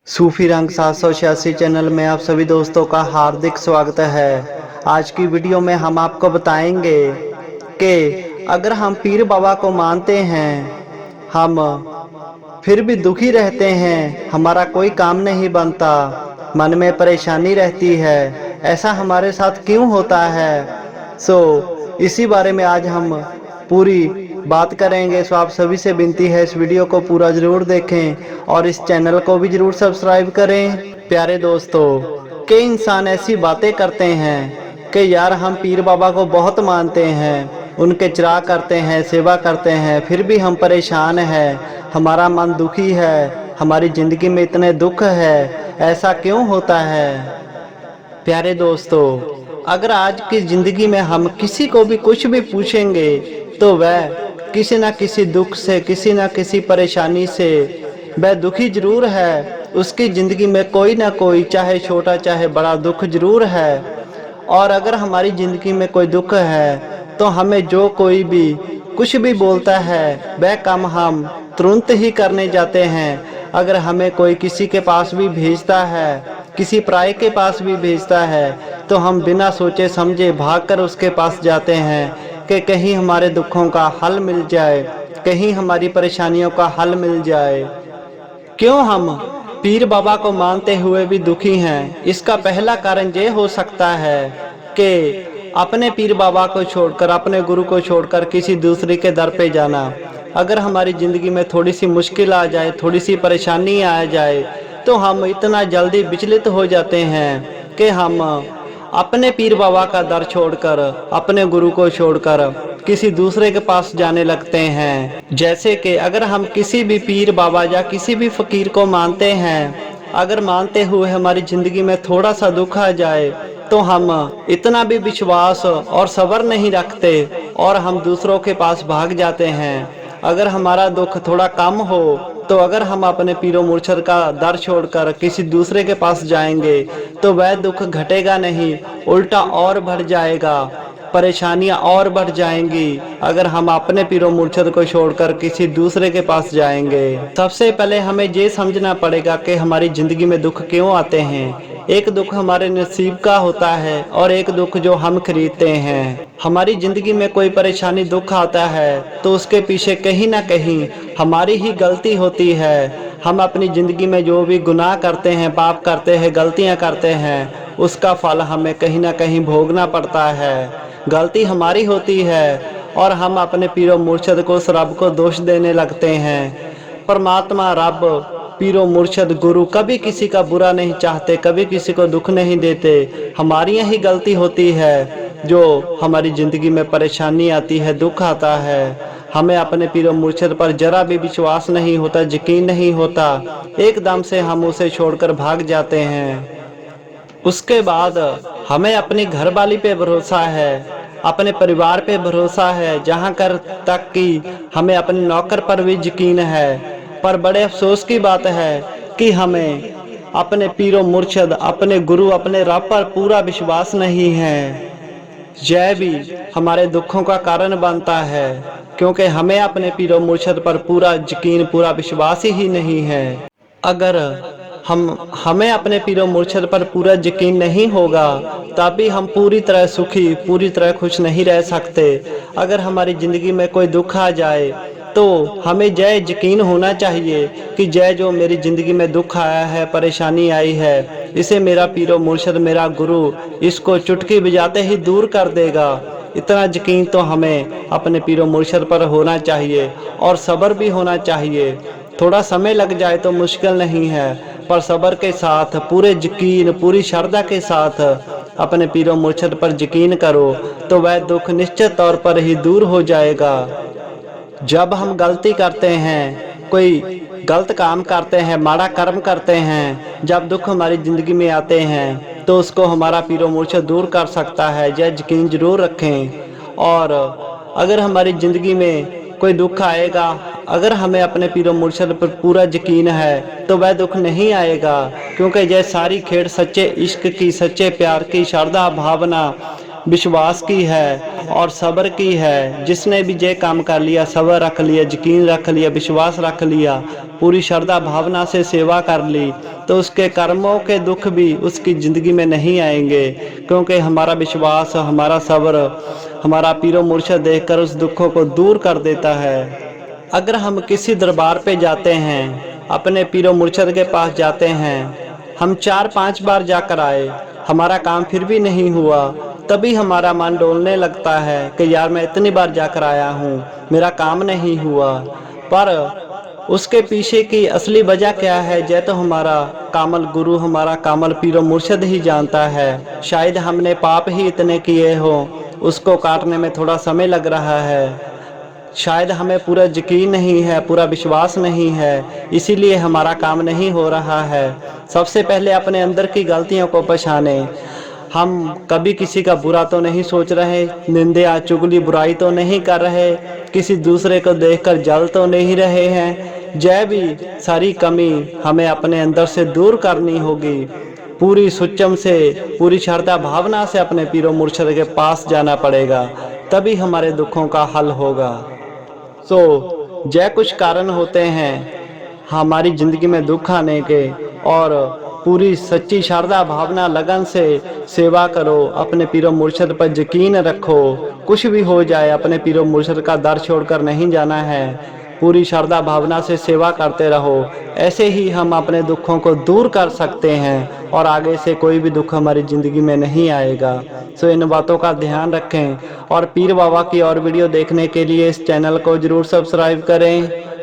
सूफी रंग 786 चैनल में आप सभी दोस्तों का हार्दिक स्वागत है। आज की वीडियो में हम आपको बताएंगे कि अगर हम पीर बाबा को मानते हैं, हम फिर भी दुखी रहते हैं, हमारा कोई काम नहीं बनता, मन में परेशानी रहती है, ऐसा हमारे साथ क्यों होता है। इसी बारे में आज हम पूरी बात करेंगे। आप सभी से विनती है इस वीडियो को पूरा जरूर देखें और इस चैनल को भी जरूर सब्सक्राइब करें। प्यारे दोस्तों, कई इंसान ऐसी बातें करते हैं कि यार हम पीर बाबा को बहुत मानते हैं, उनके चिराग करते हैं, सेवा करते हैं, फिर भी हम परेशान हैं, हमारा मन दुखी है, हमारी ज़िंदगी में इतने दुख है, ऐसा क्यों होता है। प्यारे दोस्तों, अगर आज की ज़िंदगी में हम किसी को भी कुछ भी पूछेंगे तो वह किसी न किसी दुख से, किसी न किसी परेशानी से वह दुखी जरूर है। उसकी ज़िंदगी में कोई ना कोई, चाहे छोटा चाहे बड़ा, दुख जरूर है। और अगर हमारी ज़िंदगी में कोई दुख है तो हमें जो कोई भी कुछ भी बोलता है वह काम हम तुरंत ही करने जाते हैं। अगर हमें कोई किसी के पास भी भेजता है, किसी पराये के पास भी भेजता है, तो हम बिना सोचे समझे भागकर उसके पास जाते हैं कि कहीं हमारे दुखों का हल मिल जाए, कहीं हमारी परेशानियों का हल मिल जाए। क्यों हम पीर बाबा को मानते हुए भी दुखी हैं? इसका पहला कारण ये हो सकता है कि अपने पीर बाबा को छोड़कर, अपने गुरु को छोड़कर किसी दूसरे के दर पे जाना। अगर हमारी ज़िंदगी में थोड़ी सी मुश्किल आ जाए, थोड़ी सी परेशानी आ जाए, तो हम इतना जल्दी विचलित हो जाते हैं कि हम अपने पीर बाबा का दर छोड़कर, अपने गुरु को छोड़कर किसी दूसरे के पास जाने लगते हैं। जैसे कि अगर हम किसी भी पीर बाबा या किसी भी फकीर को मानते हैं, अगर मानते हुए हमारी ज़िंदगी में थोड़ा सा दुख आ जाए तो हम इतना भी विश्वास और सब्र नहीं रखते और हम दूसरों के पास भाग जाते हैं। अगर हमारा दुख थोड़ा कम हो तो अगर हम अपने पीरो मुर्शद का दर छोड़कर किसी दूसरे के पास जाएंगे तो वह दुख घटेगा नहीं, उल्टा और बढ़ जाएगा, परेशानियां और बढ़ जाएंगी अगर हम अपने पीरो मुर्शद को छोड़कर किसी दूसरे के पास जाएंगे। सबसे पहले हमें ये समझना पड़ेगा कि हमारी ज़िंदगी में दुख क्यों आते हैं। एक दुख हमारे नसीब का होता है और एक दुख जो हम खरीदते हैं। हमारी ज़िंदगी में कोई परेशानी, दुख आता है तो उसके पीछे कहीं ना कहीं हमारी ही गलती होती है। हम अपनी ज़िंदगी में जो भी गुनाह करते हैं, पाप करते हैं, गलतियां करते हैं, उसका फल हमें कहीं ना कहीं भोगना पड़ता है। गलती हमारी होती है और हम अपने पीरो मुर्शद को, उस रब को दोष देने लगते हैं। परमात्मा, रब, पीरो मुर्शद, गुरु कभी किसी का बुरा नहीं चाहते, कभी किसी को दुख नहीं देते। हमारी ही गलती होती है जो हमारी ज़िंदगी में परेशानी आती है, दुख आता है। हमें अपने पीरो मुर्शद पर जरा भी विश्वास नहीं होता, यकीन नहीं होता, एकदम से हम उसे छोड़कर भाग जाते हैं। उसके बाद हमें अपनी घरवाली पे भरोसा है, अपने परिवार पे भरोसा है, जहाँ कर तक कि हमें अपने नौकर पर भी यकीन है। पर बड़े अफसोस की बात है कि हमें अपने पीरो मुर्शद, अपने गुरु, अपने रब पर पूरा विश्वास नहीं है। यह भी हमारे दुखों का कारण बनता है क्योंकि हमें अपने पीरो मुर्शद पर पूरा यकीन, पूरा विश्वास ही नहीं है। अगर हमें अपने पीरो मुर्शद पर पूरा यकीन नहीं होगा तभी हम पूरी तरह सुखी, पूरी तरह खुश नहीं रह सकते। अगर हमारी ज़िंदगी में कोई दुख आ जाए तो हमें जय यकीन होना चाहिए कि जय जो मेरी ज़िंदगी में दुख आया है, परेशानी आई है, इसे मेरा पीरो मुर्शद, मेरा गुरु इसको चुटकी बजाते ही दूर कर देगा। इतना यकीन तो हमें अपने पीरो मुर्शद पर होना चाहिए और सब्र भी होना चाहिए। थोड़ा समय लग जाए तो मुश्किल नहीं है, पर सब्र के साथ, पूरे यकीन, पूरी श्रद्धा के साथ अपने पीरो मुर्शद पर यकीन करो तो वह दुख निश्चित तौर पर ही दूर हो जाएगा। जब हम गलती करते हैं, कोई गलत काम करते हैं, माड़ा कर्म करते हैं, जब दुख हमारी ज़िंदगी में आते हैं तो उसको हमारा पीरो मुर्शद दूर कर सकता है, यह यकीन जरूर रखें। और अगर हमारी ज़िंदगी में कोई दुख आएगा, अगर हमें अपने पीरो मुर्शद पर पूरा यकीन है तो वह दुख नहीं आएगा, क्योंकि यह सारी खेड़ सच्चे इश्क की, सच्चे प्यार की, श्रद्धा भावना विश्वास की है और सब्र की है। जिसने भी ये काम कर लिया, सब्र रख लिया, यकीन रख लिया, विश्वास रख लिया, पूरी श्रद्धा भावना से सेवा कर ली, तो उसके कर्मों के दुख भी उसकी ज़िंदगी में नहीं आएंगे, क्योंकि हमारा विश्वास, हमारा सब्र, हमारा पीरो मुर्शद देखकर उस दुखों को दूर कर देता है। अगर हम किसी दरबार पे जाते हैं, अपने पीरो मुर्शद के पास जाते हैं, हम 4-5 बार जाकर आए, हमारा काम फिर भी नहीं हुआ, तभी हमारा मन डोलने लगता है कि यार मैं इतनी बार जाकर आया हूँ, मेरा काम नहीं हुआ। पर उसके पीछे की असली वजह क्या है, यह तो हमारा कामल गुरु, हमारा कामल पीरो मुर्शद ही जानता है। शायद हमने पाप ही इतने किए हो, उसको काटने में थोड़ा समय लग रहा है। शायद हमें पूरा यकीन नहीं है, पूरा विश्वास नहीं है, इसीलिए हमारा काम नहीं हो रहा है। सबसे पहले अपने अंदर की गलतियों को पहचाने। हम कभी किसी का बुरा तो नहीं सोच रहे, निंदा चुगली बुराई तो नहीं कर रहे, किसी दूसरे को देखकर जल तो नहीं रहे हैं। यह भी सारी कमी हमें अपने अंदर से दूर करनी होगी। पूरी सुच्चम से, पूरी श्रद्धा भावना से अपने पीरो मुर्शद के पास जाना पड़ेगा, तभी हमारे दुखों का हल होगा। यह कुछ कारण होते हैं हमारी ज़िंदगी में दुख आने के, और पूरी सच्ची श्रद्धा भावना लगन से सेवा करो, अपने पीरो मुर्शद पर यकीन रखो। कुछ भी हो जाए, अपने पीरो मुर्शद का दर छोड़कर नहीं जाना है, पूरी श्रद्धा भावना से सेवा करते रहो। ऐसे ही हम अपने दुखों को दूर कर सकते हैं और आगे से कोई भी दुख हमारी ज़िंदगी में नहीं आएगा। इन बातों का ध्यान रखें और पीर बाबा की और वीडियो देखने के लिए इस चैनल को ज़रूर सब्सक्राइब करें।